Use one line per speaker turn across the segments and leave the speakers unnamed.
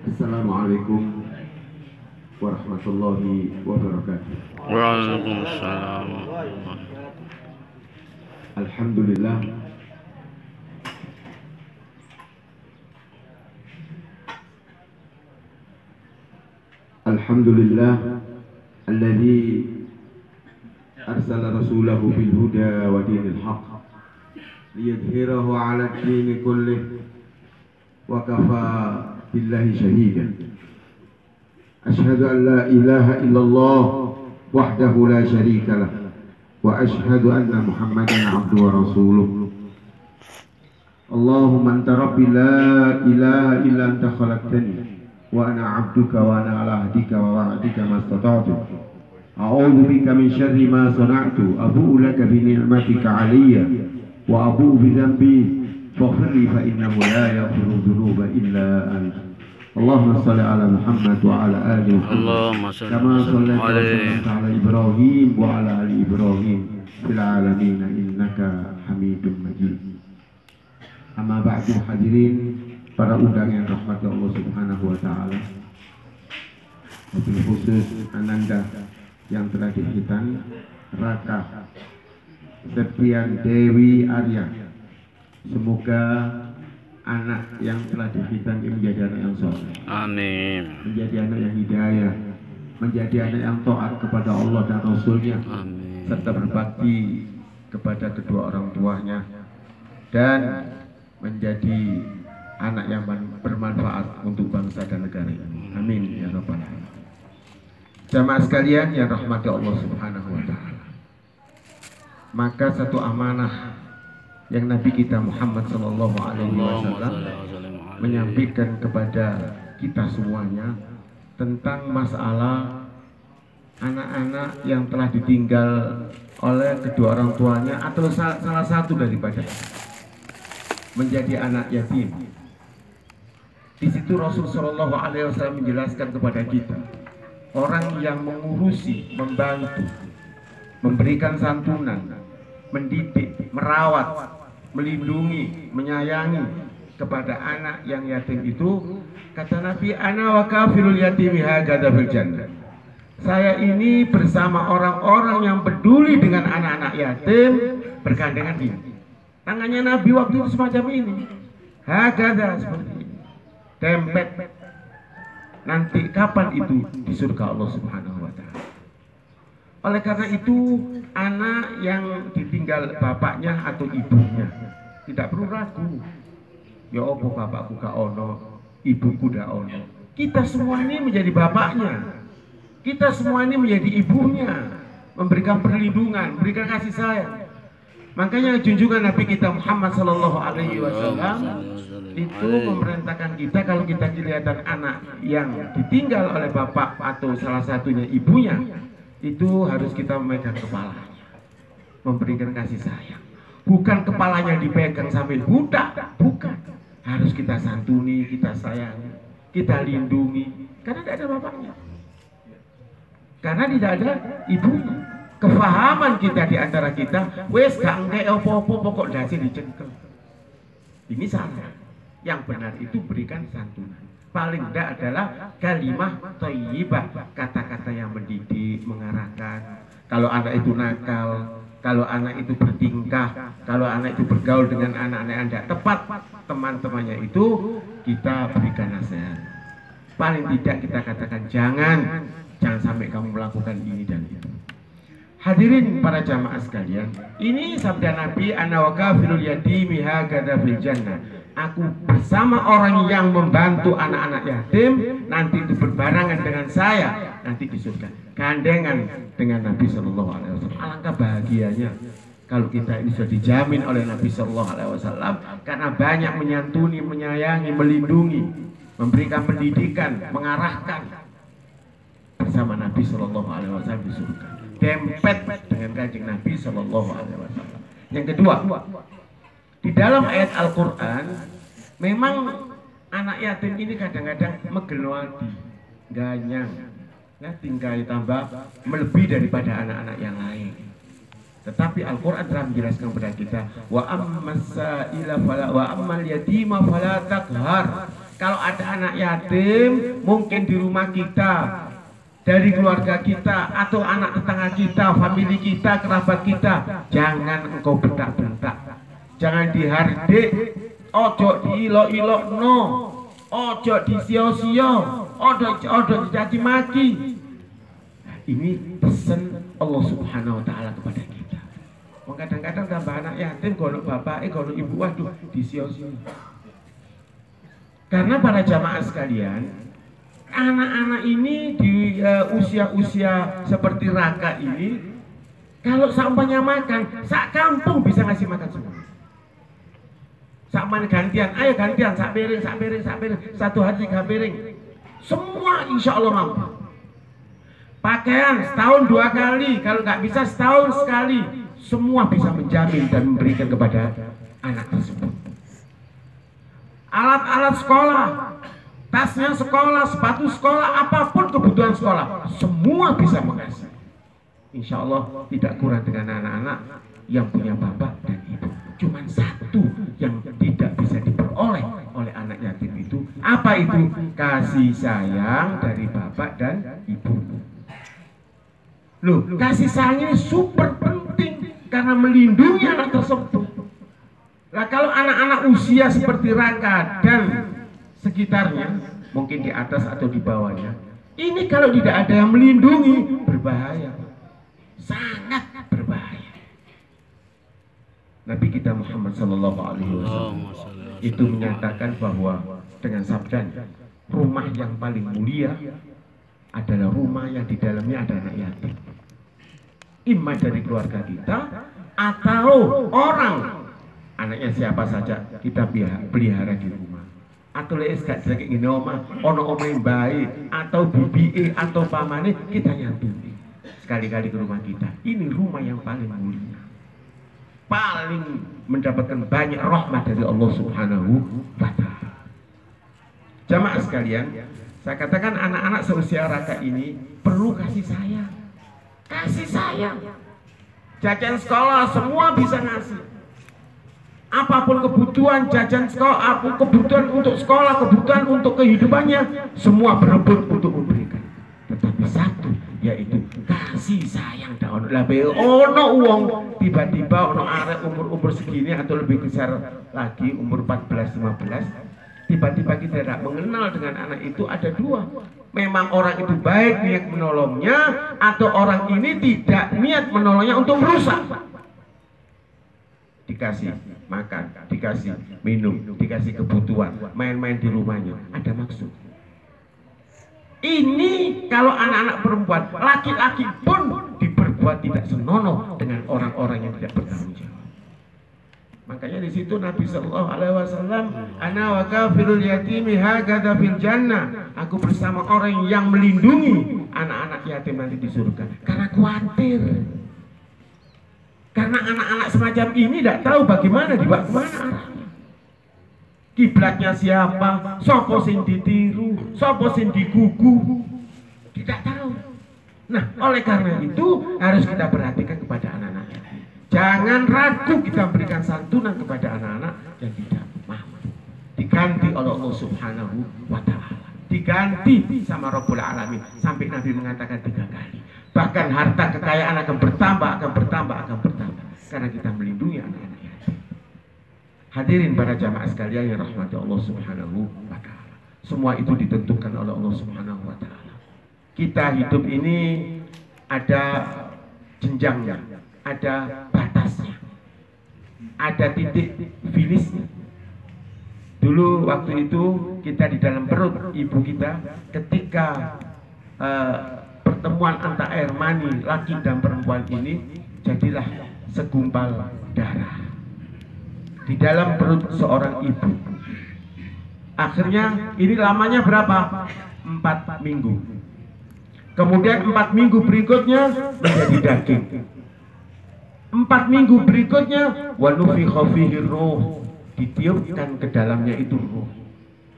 Assalamualaikum warahmatullahi wabarakatuh.
Waalaikumsalam.
Alhamdulillah, Alhamdulillah alladzi arsala rasulahu bil huda wa dinil haqq liyudhhirahu 'ala ad-din kullih wa kafa billahi shahidan. Ashhadu an la ilaha illallah wahdahu la syarika lah wa ashhadu anna Muhammadan 'abduhu wa rasuluh. Allahumma anta rabbi la ilaha illa anta khalaqtani wa ana 'abduka wa ana 'ala ahdika wa wa'dika mastata'tu. A'udzu bika min syarri ma sana'tu, abu'u laka bi ni'matika 'alayya wa abu'u bi dhanbi faghfir li fa innahu la yaghfiru dhunuba illa anta. Allahumma shalli ala Muhammad wa ala ali Muhammad kama shallaita ala Ibrahim wa ala ali Ibrahim fil alamin innaka Hamidum Majid. Amma ba'du, hadirin para undang yang rahmati Allah Subhanahu wa taala. Wabil khusus Ananda yang telah dihitan, Raka Septian Dewi Arya. Semoga anak yang telah dihitan ini menjadi anak yang soleh.
Amin.
Menjadi anak yang hidayah, menjadi anak yang taat kepada Allah dan Rasulnya.
Amin.
Serta berbakti kepada kedua orang tuanya dan menjadi anak yang bermanfaat untuk bangsa dan negara ini. Amin ya rabbal alamin. Jamaah sekalian yang rahmati Allah Subhanahu wa taala. Maka satu amanah yang Nabi kita Muhammad sallallahu alaihi wasallam menyampaikan kepada kita semuanya tentang masalah anak-anak yang telah ditinggal oleh kedua orang tuanya atau salah satu daripada menjadi anak yatim. Di situ Rasul sallallahu alaihi wasallam menjelaskan kepada kita, orang yang mengurusi, membantu, memberikan santunan, mendidik, merawat, melindungi, menyayangi kepada anak yang yatim itu, kata Nabi, ana wa kafirul yatimi hakadha fil jannah. Saya ini bersama orang-orang yang peduli dengan anak-anak yatim bergandengan ini. Tangannya Nabi waktu itu semacam ini, hakadha, seperti ini, dempet. Nanti kapan itu di surga Allah Subhanahu wa taala. Oleh karena itu, anak yang ditinggal bapaknya atau ibunya tidak perlu ragu. Ya apa bapakku gak ono, ibuku gak ono. Kita semua ini menjadi bapaknya. Kita semua ini menjadi ibunya, memberikan perlindungan, memberikan kasih sayang. Makanya junjungan Nabi kita Muhammad sallallahu alaihi wasallam itu memerintahkan kita kalau kita kelihatan anak yang ditinggal oleh bapak atau salah satunya ibunya, itu harus kita memegang kepalanya, memberikan kasih sayang. Bukan kepalanya dipegang sambil budak, bukan. Harus kita santuni, kita sayangi, kita lindungi, karena tidak ada bapaknya, karena tidak ada ibunya. Kefahaman kita di antara kita, wes gak engke opo-opo pokok dasi dicengkel. Ini salah. Yang benar itu berikan santunan. Paling tidak adalah kalimah thayyibah, kata-kata yang mendidik, mengarahkan. Kalau anak itu nakal, kalau anak itu bertingkah, kalau anak itu bergaul dengan anak-anak yang tidak tepat, teman-temannya itu kita berikan nasihat. Paling tidak kita katakan jangan sampai kamu melakukan ini dan itu. Hadirin para jamaah sekalian, ini sabda Nabi, ana wa kafilul yatimi hakadha fil jannah. Aku bersama orang yang membantu anak-anak yatim nanti itu berbarengan dengan saya nanti di surga, gandengan dengan Nabi sallallahu alaihi wasallam. Alangkah bahagianya kalau kita ini sudah dijamin oleh Nabi sallallahu alaihi wasallam, karena banyak menyantuni, menyayangi, melindungi, memberikan pendidikan, mengarahkan bersama Nabi sallallahu alaihi wasallam di surga. Dempet dengan kanjeng Nabi sallallahu alaihi wasallam. Yang kedua, di dalam ayat Al-Quran, memang anak yatim ini kadang-kadang megelwati, ganyang, ya, tinggal tambah melebihi daripada anak-anak yang lain. Tetapi Al-Quran telah menjelaskan kepada kita, wa ammal yatima fala taqhar. Kalau ada anak yatim, mungkin di rumah kita, dari keluarga kita, atau anak tetangga kita, famili kita, kerabat kita, jangan engkau bentak-bentak, jangan dihardik, ojo diilok-ilok, no, ojo disio-sio, ojo dicaci maki. Ini pesan Allah Subhanahu wa Ta'ala kepada kita. Kadang-kadang tambah anak yatim, golok bapak, golok ibu, waduh, disio-sio. Karena para jamaah sekalian, anak-anak ini di usia-usia seperti Raka ini, kalau sampahnya makan, sak kampung bisa ngasih makan semua. Sama gantian, ayo gantian, sak piring, satu hari 3 piring. Semua insya Allah mampu. Pakaian setahun 2 kali, kalau nggak bisa setahun sekali, semua bisa menjamin dan memberikan kepada anak tersebut. Alat-alat sekolah, tasnya sekolah, sepatu sekolah, apapun kebutuhan sekolah, semua bisa mengasih. Insya Allah tidak kurang dengan anak-anak yang punya bapak dan ibu. Cuman satu yang tidak bisa diperoleh oleh anak yatim itu, apa itu? Kasih sayang dari bapak dan ibu. Loh, kasih sayang ini super penting karena melindungi anak tersebut. Nah, kalau anak-anak usia seperti Raka dan sekitarnya, mungkin di atas atau di bawahnya, ini kalau tidak ada yang melindungi, berbahaya, sangat berbahaya. Nabi kita Muhammad SAW itu menyatakan bahwa dengan sabdanya, rumah yang paling mulia adalah rumah yang di dalamnya ada anak yatim. Imma dari keluarga kita atau orang, anaknya siapa saja kita pelihara di rumah. Atau les gak jadi ngene omah, ono omah yang baik, atau bibi atau pamane kita nyantuni. Sekali-kali ke rumah kita. Ini rumah yang paling mulia, paling mendapatkan banyak rahmat dari Allah Subhanahu wa Ta'ala. Jamaah sekalian, saya katakan anak-anak seusia Raka ini perlu kasih sayang. Kasih sayang. Jajan sekolah semua bisa ngasih. Apapun kebutuhan jajan sekolah, kebutuhan untuk sekolah, kebutuhan untuk kehidupannya, semua berebut untuk memberikan. Tetapi satu, yaitu kasih sayang. Ono uang tiba-tiba ono arek umur segini atau lebih besar lagi, umur 14-15, tiba-tiba kita tidak mengenal dengan anak itu. Ada dua, memang orang itu baik niat menolongnya, atau orang ini tidak niat menolongnya untuk merusak. Dikasih makan, dikasih minum, dikasih kebutuhan, main-main di rumahnya, ada maksud. Ini kalau anak-anak perempuan, laki-laki pun diperbuat tidak senonoh dengan orang-orang yang tidak bertanggung jawab. Makanya di situ Nabi Sallallahu Alaihi Wasallam, ana wa kafirul yatimi hakadha fil jannah. Aku bersama orang yang melindungi anak-anak yatim nanti di surga. Karena khawatir. Karena anak-anak semacam ini tidak tahu bagaimana dibawa kemana arahnya. Kiblatnya siapa? Sopo sing ditiru? Sopo sing digugu? Tidak tahu. Nah, oleh karena itu harus kita perhatikan kepada anak-anak. Jangan ragu kita berikan santunan kepada anak-anak yang tidak mampu. Diganti oleh Allah Subhanahu wa Ta'ala. Diganti sama Rabbul Alamin. Sampai Nabi mengatakan 3 kali. Bahkan harta kekayaan akan bertambah. Karena kita melindungi anak-anak yatim. Hadirin para jamaah sekalian yang rahmati Allah Subhanahu wa Ta'ala. Semua itu ditentukan oleh Allah Subhanahu wa Ta'ala. Kita hidup ini ada jenjangnya, ada batasnya, ada titik finishnya. Dulu waktu itu kita di dalam perut ibu kita, ketika pertemuan antara air mani laki dan perempuan ini, jadilah segumpal darah di dalam perut seorang ibu. Akhirnya ini lamanya berapa? 4 minggu. Kemudian 4 minggu berikutnya menjadi daging. 4 minggu berikutnya wa nufikha fihi ruh, ditiupkan ke dalamnya itu ruh.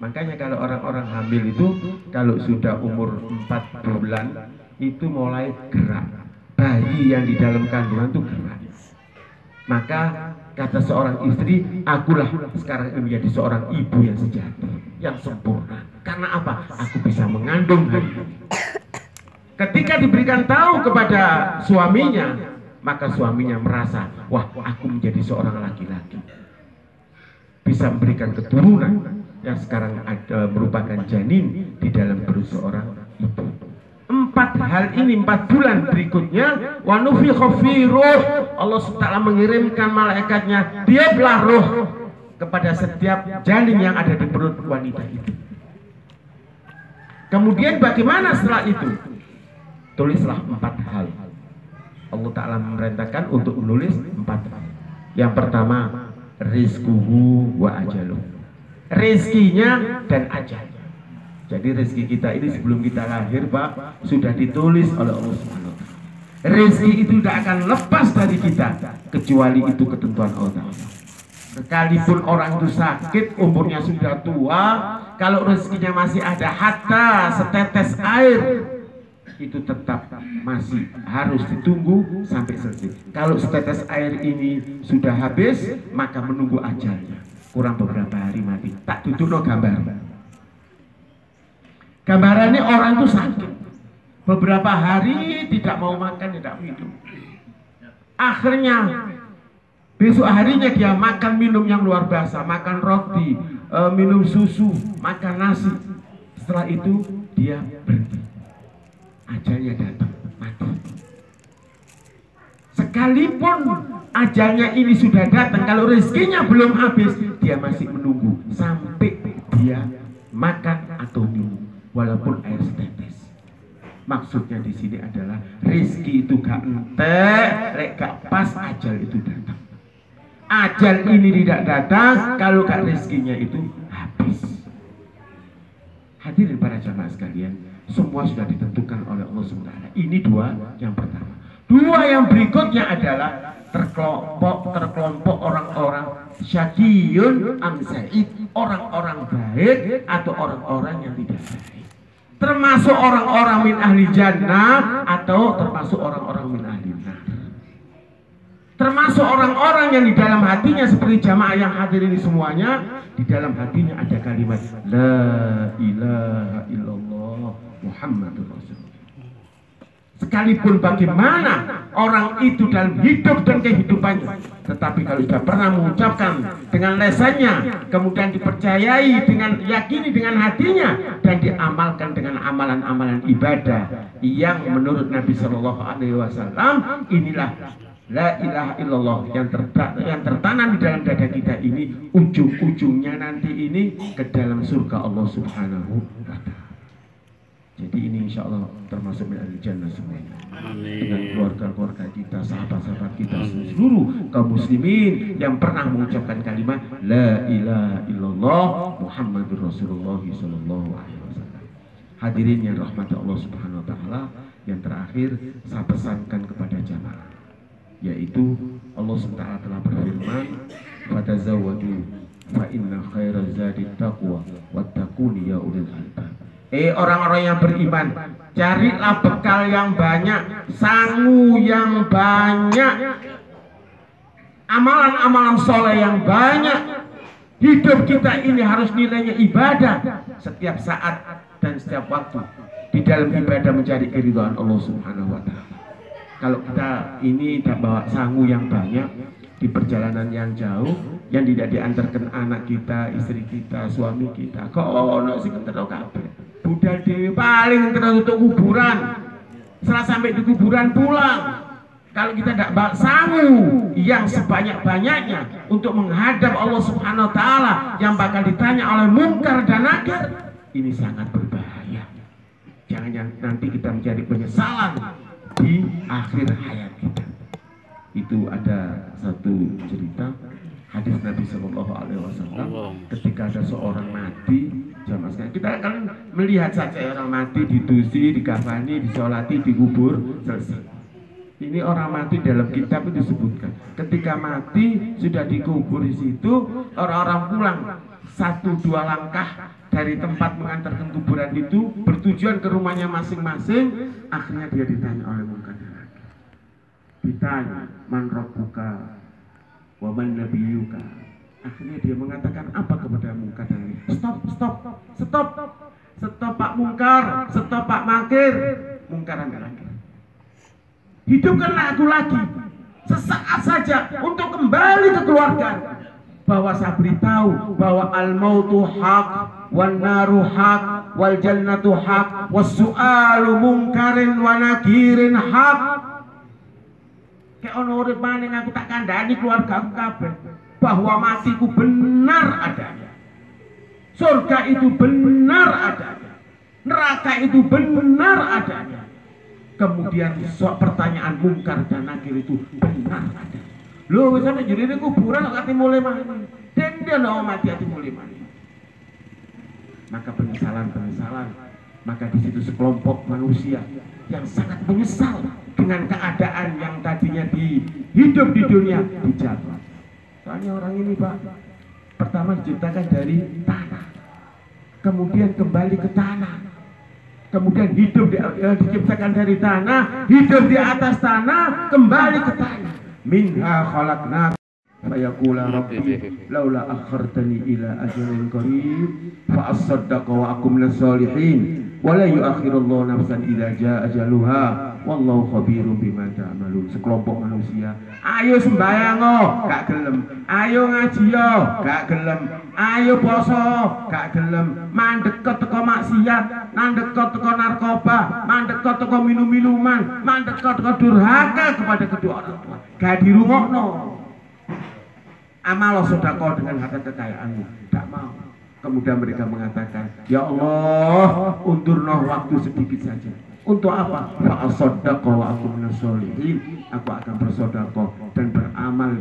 Makanya kalau orang-orang hamil itu kalau sudah umur 4 bulan itu mulai gerak. Bayi yang di dalam kandungan itu gerak. Maka kata seorang istri, akulah sekarang menjadi seorang ibu yang sejati. yang sempurna. Karena apa? Aku bisa mengandung hari ini. Ketika diberikan tahu kepada suaminya, maka suaminya merasa, wah, aku menjadi seorang laki-laki, bisa memberikan keturunan yang sekarang ada merupakan janin di dalam perut seorang ibu. 4 hal ini, 4 bulan berikutnya, wa nufikha fi ruh, Allah SWT mengirimkan malaikatnya, tiuplah ruh kepada setiap janin yang ada di perut wanita itu. Kemudian bagaimana setelah itu? Tulislah 4 hal. Allah Ta'ala memerintahkan untuk menulis 4 hal. Yang pertama, rizquhu wa ajaluh, rizkinya dan ajalnya. Jadi rezeki kita ini sebelum kita lahir, Pak, sudah ditulis oleh Allah Subhanahu wa Ta'ala. Rezeki itu tidak akan lepas dari kita kecuali itu ketentuan Allah. Sekalipun orang itu sakit, umurnya sudah tua, kalau rezekinya masih ada hatta setetes air, itu tetap masih harus ditunggu sampai selesai. Kalau setetes air ini sudah habis, maka menunggu ajalnya. Kurang beberapa hari mati. Tak duduk no gambar. Gambarannya orang itu sakit, beberapa hari tidak mau makan, tidak minum. Akhirnya besok harinya dia makan minum yang luar biasa, makan roti, minum susu, makan nasi. Setelah itu dia berhenti. Ajalnya datang, mati. Sekalipun ajalnya ini sudah datang, kalau rezekinya belum habis, dia masih menunggu sampai dia makan atau minum, walaupun air setetes. Maksudnya di sini adalah rezeki itu gak entek, gak pas ajal itu datang. Ajal ini tidak datang kalau gak rezekinya itu habis. Hadirin para jamaah sekalian, semua sudah ditentukan oleh Allah SWT. Ini 2 yang pertama. 2 yang berikutnya adalah terkelompok orang-orang syaqiyun am sa'id, orang-orang baik atau orang-orang yang tidak baik. Termasuk orang-orang min ahli jannah atau termasuk orang-orang min ahli nar. Termasuk orang-orang yang di dalam hatinya seperti jamaah yang hadir ini semuanya, di dalam hatinya ada kalimat la ilaha illallah Muhammadur Rasulullah. Sekalipun bagaimana orang itu dalam hidup dan kehidupannya, tetapi kalau sudah pernah mengucapkan dengan lesannya, kemudian dipercayai dengan yakini dengan hatinya, dan diamalkan dengan amalan-amalan ibadah yang menurut Nabi Shallallahu Alaihi Wasallam, inilah la ilaha illallah yang tertanam di dalam dada kita ini, ujung-ujungnya nanti ini ke dalam surga Allah Subhanahu wa Ta'ala. Jadi ini insya Allah termasuk min ahli jannah semuanya. Amin. Dengan keluarga-keluarga kita, sahabat-sahabat kita, seluruh kaum muslimin yang pernah mengucapkan kalimat la ilaha illallah Muhammadur Rasulullah sallallahu alaihi wasallam. Hadirin yang rahmat Allah Subhanahu wa Ta'ala, yang terakhir saya pesankan kepada jamaah, yaitu Allah SWT telah berfirman, fatazawwaju fa inna khaira zadi taqwa wattaquni ya ulil albab. Orang-orang yang beriman, carilah bekal yang banyak, sangu yang banyak, amalan-amalan soleh yang banyak. Hidup kita ini harus nilainya ibadah setiap saat dan setiap waktu. Di dalam ibadah mencari keridhaan Allah Subhanahu wa Ta'ala. Kalau kita ini tidak bawa sangu yang banyak di perjalanan yang jauh, yang tidak diantarkan anak kita, istri kita, suami kita, kok ono sing kentero kabeh. Budal dewi paling terus untuk kuburan. Setelah sampai di kuburan pulang. Kalau kita tidak bawa sangu yang sebanyak-banyaknya untuk menghadap Allah Subhanahu wa Ta'ala yang bakal ditanya oleh Munkar dan Nakir, ini sangat berbahaya. Jangan nanti kita mencari penyesalan di akhir hayat kita. Itu ada satu cerita hadis Nabi Shallallahu Alaihi Wasallam, ketika ada seorang mati, jamaah sekalian, kita akan melihat saja orang mati ditusi, dikafani, disolati, dikubur, selesai. Ini orang mati dalam kitab itu disebutkan, ketika mati sudah dikubur di situ, orang-orang pulang 1-2 langkah dari tempat mengantarkan kuburan itu bertujuan ke rumahnya masing-masing. Akhirnya dia ditanya oleh Munkar dan Nakir, ditanya man rabbuka wa man nabiyuka, Akhirnya dia mengatakan apa kepada Munkar dan Nakir? Stop Pak Munkar, stop Pak Nakir. Munkar dan Nakir, hidupkanlah aku lagi sesaat saja untuk kembali ke keluarga. Bahwa saya beritahu bahwa al-mautu haq, wan naru haq, wal jannatu haq, was su'alu munkarin wa nakirin haq. Kayak ono urip maning aku tak kandhani keluarga aku kabeh bahwa matiku benar adanya. Surga itu benar adanya. Neraka itu benar adanya. Kemudian pertanyaan Munkar dan Nakir itu benar adanya. Lho wis ana jurine kuburan kok ati mulai mati. Den dia no mati ati mulai mati. Maka penyesalan. Maka di situ sekelompok manusia yang sangat menyesal dengan keadaan yang tadinya hidup di dunia dijatuh. Soalnya orang ini Pak, pertama diciptakan dari tanah, kemudian kembali ke tanah, kemudian hidup diciptakan dari tanah, hidup di atas tanah, kembali ke tanah. Minha khalaqnakum fayaqula rabbi laula akhartani ila ajalin qarib fa asaddaqa wa akum minas solihin wa la yu'akhirullahu nafsan idza jaa ajaluha wallahu khabirum bima ta'malun. Sekelompok manusia, ayo sembayang gak gelem, ayo ngaji gak gelem, ayo poso gak gelem, mandek teko maksiat, mandek teko narkoba, mandek teko minum-minuman, mandek teko durhaka kepada kedua orang tua. Gak dirungokno. Amal sedekah dengan harta kekayaanmu, tidak mau. Kemudian mereka mengatakan, ya Allah, undurno waktu sedikit saja. Untuk apa? Fa'asaddaqa wa aku minas sholihin. Aku akan bersedekah dan beramal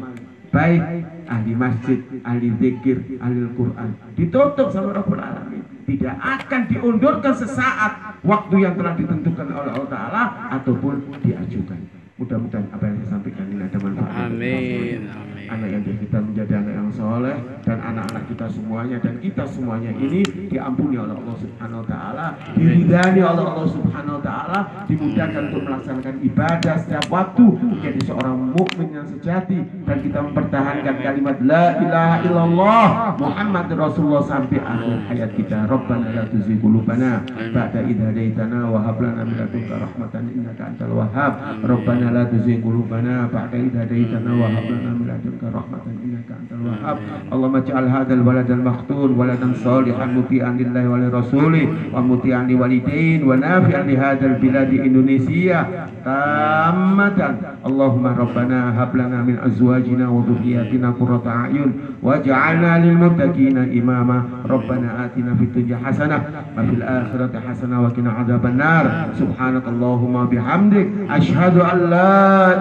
baik, ahli masjid, ahli zikir, ahli Al-Quran. Ditutup sama Rabbul Alamin. Tidak akan diundurkan sesaat waktu yang telah ditentukan oleh Allah Ta'ala ataupun diajukan. Mudah-mudahan apa yang saya sampaikan ini ada manfaat.
Amin.
Anak yang kita menjadi anak yang soleh, dan anak-anak kita semuanya dan kita semuanya ini diampuni oleh Allah Subhanahu Wa Taala, diridhani oleh Allah Subhanahu Wa Taala, dimudahkan untuk melaksanakan ibadah setiap waktu, menjadi seorang mukmin yang sejati, dan kita mempertahankan kalimat la ilaha illallah Muhammad Rasulullah sampai akhir hayat kita. Rabbana la tuzigh qulubana ba'da idh hadaitana wa hab lana min ladunka rahmatan innaka antal wahhab. Rabbana la tuzigh qulubana ba'da idh hadaitana wa hab lana min ladunka rahmatan innaka antal wahhab. Allahumma ij'al hadzal waladal makhtun waladan shalihan muti'an lillahi wa li rasulih wa muti'an li walidain wa nafi'an li hadzal biladi Indonesia tammatan. Allahumma rabbana hab lana min azwajina wa dhurriyyatina qurrata a'yun waj'alna lil muttaqina imama. Rabbana atina fid dunya hasanah wa fil akhirati hasanah wa qina adzaban nar. Subhanakallahumma bihamdik asyhadu an la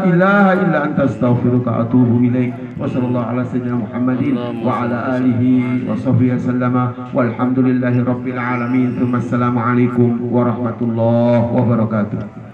ilaha illa anta astaghfiruka wa atubu ilaik. Wa sallallahu ala sayyidina Muhammadin wa ala alihi wa sahbihi wasallama walhamdulillahi rabbil alamin. Assalamualaikum warahmatullahi wabarakatuh.